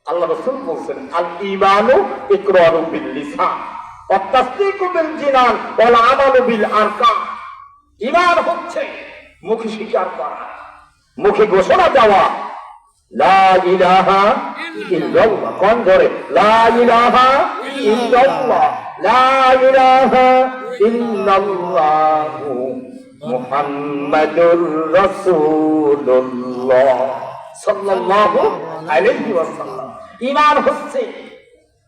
আল্লাহ রাসূল বলেন আল ঈমানু ইকরারু বিল লিসান ওয়া তাসদীকু বিল জিনান ওয়াল আমালু বিল আরকান। ঈমান হচ্ছে মুখে স্বীকার করা, মুখে ঘোষণা দেওয়া লা ইলাহা ইল্লাল্লাহ, কোন ধরে লা ইলাহা ইল্লাল্লাহ, লা ইলাহা ইল্লাল্লাহু মুহাম্মাদুর রাসূলুল্লাহ সাল্লাল্লাহু আলাইহি ওয়াসাল্লাম। ঈমান হচ্ছে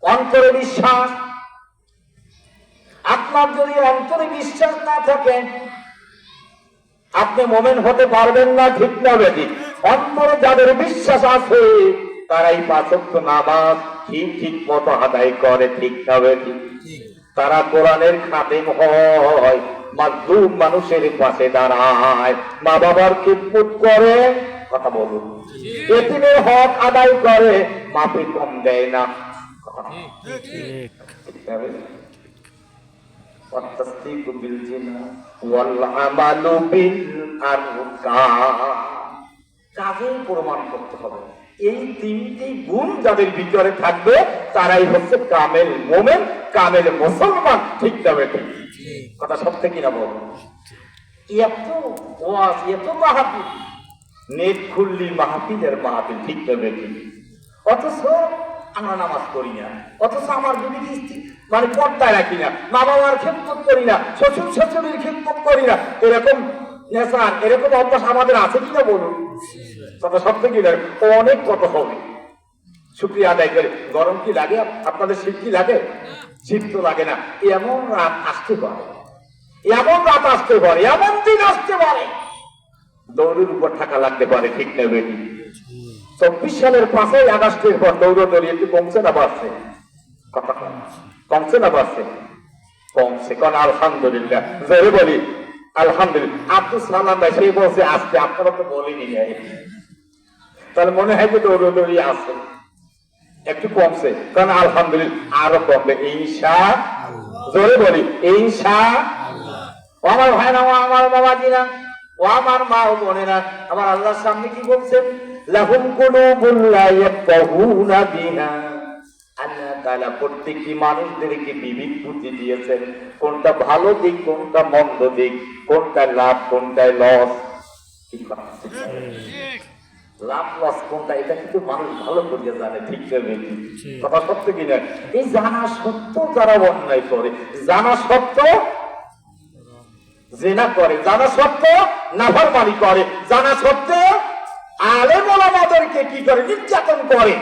অন্তরে বিশ্বাস। আপনার যদি অন্তরে বিশ্বাস না থাকে আপনি মুমিন হতে পারবেন না, ঠিক না বেঠিক? অন্তরে যাদের বিশ্বাস আছে তারাই পাঁচ ওয়াক্ত নামাজ ঠিক মতো আদায় করে, ঠিক না বেঠিক? তারা কোরআনের খাদেম হয়, মাজলুম মানুষের পাশে দাঁড়ায়, মা বাবার খিদমত করে, কথা বলুন, এতিমের হক আদায় করে, মাপে কম দেয় না। কাজেই প্রমাণ করতে হবে এই তিনটি গুণ যাদের ভিতরে থাকবে তারাই হচ্ছে কামেল মুমিন, কামেল মুসলমান, ঠিক না বেঠিক? কথা সত্যি কিনা বলুন? এত ওয়াজ, এত মাহফিল, নেট খুললি মাহফিলের মাহফিল, ঠিক না বেঠিক? অথচ আমরা নামাজ পড়ি না, অথচ আমার বিবি মানে পর্দায় রাখি না, মা বাবার খেদমত করি না, শ্বশুর শাশুড়ির খেদমত করি না, এরকম নেশান, এরকম অভ্যাস আমাদের আছে কিনা বলুন? কথা সত্যি কিনা? অনেক কত হবে। শুকরিয়া আদায় করে। গরম কি লাগে আপনাদের? শীত কি লাগে? শীত তো লাগে না। এমন রাত আসতে পারে, এমন রাত আসতে পারে, এমন দিন আসতে পারে দৌড়ের উপর থাকা লাগতে পারে, ঠিক না বেটি? 24 সালের 5ই আগস্টের পর দৌড়দৌড়ি একটু কমছে না বাড়ছে? কথা কমছে না বাড়ছে? কমছে। কারণ আলহামদুলিল্লাহ, জোরে বলি আলহামদুলিল্লাহ। আব্দুল সালাম ভাই সেই বলছে আসতে, আপনারা তো বলেনি, তাহলে মনে হয় যে দৌড়দৌড়ি আছে, একটু কমছে। কারণ আলহামদুলিল্লাহ আরো কমবে ইনশাআল্লাহ। জোরে বলি ইনশাআল্লাহ। ও আমার ভাইরা, ও আমার বাবাজিরা, ও আমার মা ও বোনেরা, আমার আল্লাহর সামনে কি বলছেন? লাহুম কুলুবুন লা ইয়াফকাহুনা বিহা। আল্লাহ তাআলা প্রত্যেকটি মানুষদেরকে বিবেক বুদ্ধি দিয়েছেন, কোনটা ভালো দিক, কোনটা মন্দ দিক, কোনটা লাভ, কোনটা লস। ঠিক আছে? লাভ লস কোনটা এটা কিন্তু মানুষ ভালো করে জানে, ঠিক না? কথা সত্য কিনা? এই জানা সত্ত্বেও যারা অন্যায় করে, জানা সত্ত্বেও জিনা করে, জানা সত্ত্বেও নাফরমানি করে, জানা সত্ত্বেও আলেম ওলামাদেরকে কি করে? নির্যাতন করে।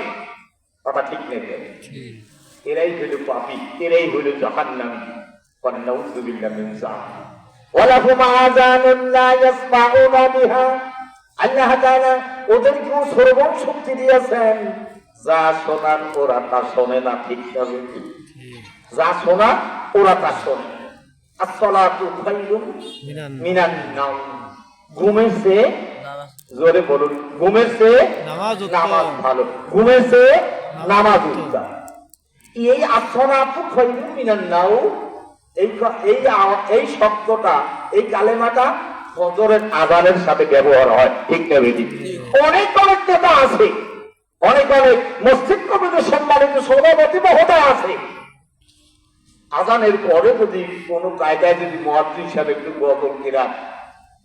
কথা ঠিক নেই? এরাই হইল পাপী, এরাই হইল জাহান্নামী। নাউযু বিল্লাহি মিন যালিক। ওয়ালাহুম আযানুন লা ইয়াসমাউনা বিহা। আল্লাহ তাআলা ওদেরকে শ্রবণ শক্তি দিয়েছেন, যা শোনান ওরা তা শোনে না, ঠিক না? যা শোনা ওরা তা শোনে। আসসালাতু খায়রুম মিনান নাওম। ঘুমের চেয়ে, জোরে বলুন, ঘুমের চেয়ে নামাজ ভালো, ঘুমের চেয়ে নামাজ উত্তম। এই আসসালাতু খায়রুম মিনান নাওম, এই শব্দটা, এই কালেমাটা ফজরের আযানের সাথে ব্যবহার হয়, ঠিক না বেটি? অনেক নেতা আছে, অনেক মসজিদ কমিটির সম্মানিত সভাপতি মহোদয় আছে, আযানের পরে যদি কোন কায়দায় যদি মুয়াজ্জিন সাহেব একটু গজল কিরাত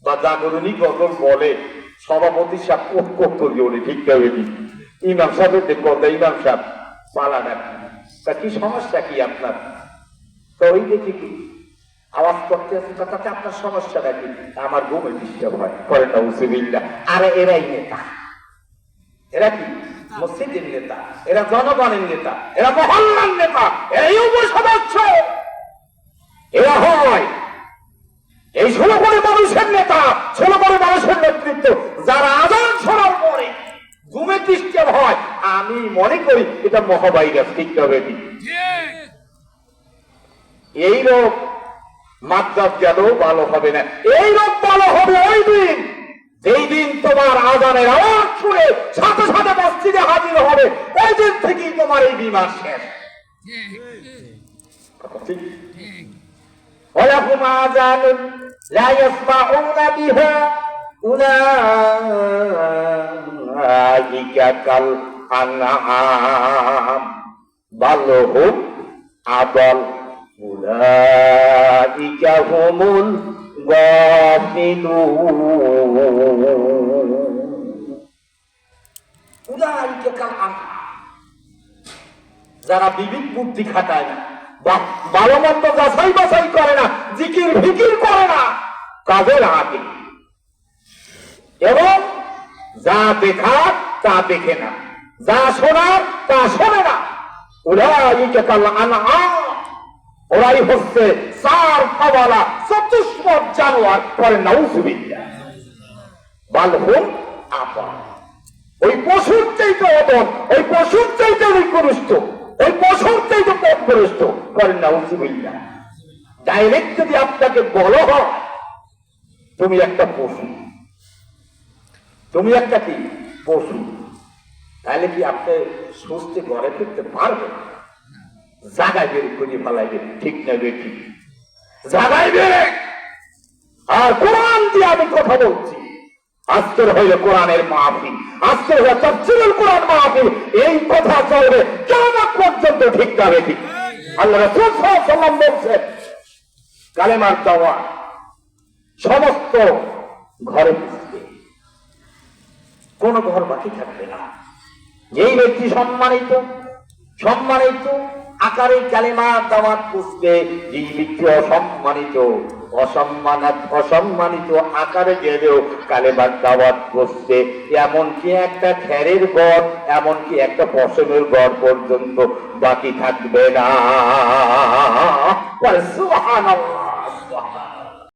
বা জাগরণী গজল বলে, সভাপতি সাহেব কোপ করে ওঠে, ঠিক না বেটি? ইমাম সাহেবের দেখো, ইমাম সাহেব পালা ডাকি, তা কি সমস্যা কি আপনার? তো ওই দেখি কি আওয়াজ করতে আছে, তাতে আপনার সমস্যা নাকি? আমার ঘুমে ডিস্টার্ব হয়, করে নাউযু বিল্লাহ। আরে এরাই নেতা, এরা কি মসজিদের নেতা, এরা জনগণের নেতা, এরা মহল্লার নেতা, এরাই উপসদস্য, এরা হয় এই 16 কোটি মানুষের নেতা, 16 কোটি মানুষের নেতৃত্ব। যারা আযান শোনার পরে ঘুমে ডিস্টার্ব হয়, আমি মনে করি এটা মহাভাইরাস, ঠিক না বেটি? এই রোগ মাদ্রাজ গেলেও ভালো হবে না, এই রোগ ভালো হবে ওই দিন, যেই দিন তোমার আযানের আওয়াজ শুনে সাথে সাথে মসজিদে হাজির হবে, ওই দিন থেকেই তোমার এই বিমার শেষ। ওয়ালাহুম আযানুন লা ইয়াসমাউনা বিহা উলাইকা কাল আনআম বাল হুম আদাল উলাইকা হুমুল গাফিলুন। উলাইকা কাল আনআম, যারা বিবেক বুদ্ধি খাটায় না, ভালো মন্দ যাচাই বাছাই করে না, জিকির ফিকির করে না, কাজে লাগে এবং যা দেখার তা দেখে না, যা শোনার তা শোনে না। উলাইকা কাল আনআম, ওরাই হচ্ছে চার পাওয়ালা চতুষ্পদ জানোয়ার। পরে নাউজুবিল্লাহ। বাল হুম আদাল, ওই পশুর চাইতে অদম, ওই পশুর চাইতে নিকৃষ্ট, ওই পশুর চাইতে পথভ্রষ্ট। করেন না উজুবিল্লাহ। ডাইরেক্ট যদি আপনাকে বলো হয় তুমি একটা পশু, তুমি একটা কি পশু, তাহলে কি আপনি সুস্থে ঘরে ফিরতে পারবেন? জাগায় বের করে ফেলাইবে, ঠিক না বেটি? জাগায় বের। আর কোরআন দিয়ে আমি কথা বলছি, আজকের হইলে কোরআনের মাহফিল, আজকের হইলে তাফসীরুল কোরআন মাহফিল। এই কথা চলবে কিয়ামত পর্যন্ত, ঠিক না বেটি? আল্লাহ রাসূল সাল্লাল্লাহু আলাইহি ওয়াসাল্লাম বলেছেন, কালেমার দাওয়াত সমস্ত ঘরে পৌঁছবে, কোন ঘর বাকি থাকবে না। যেই ব্যক্তি সম্মানিত সম্মানিত আকারে কালেমার দাওয়াত পৌঁছবে, যেই ব্যক্তি অসম্মানিত অসম্মানিত আকারে গেলেও কালেমার দাওয়াত পৌঁছবে। এমনকি একটা খেরের ঘর, এমনকি একটা পশমের ঘর পর্যন্ত বাকি থাকবে না। সুবহানাল্লাহ।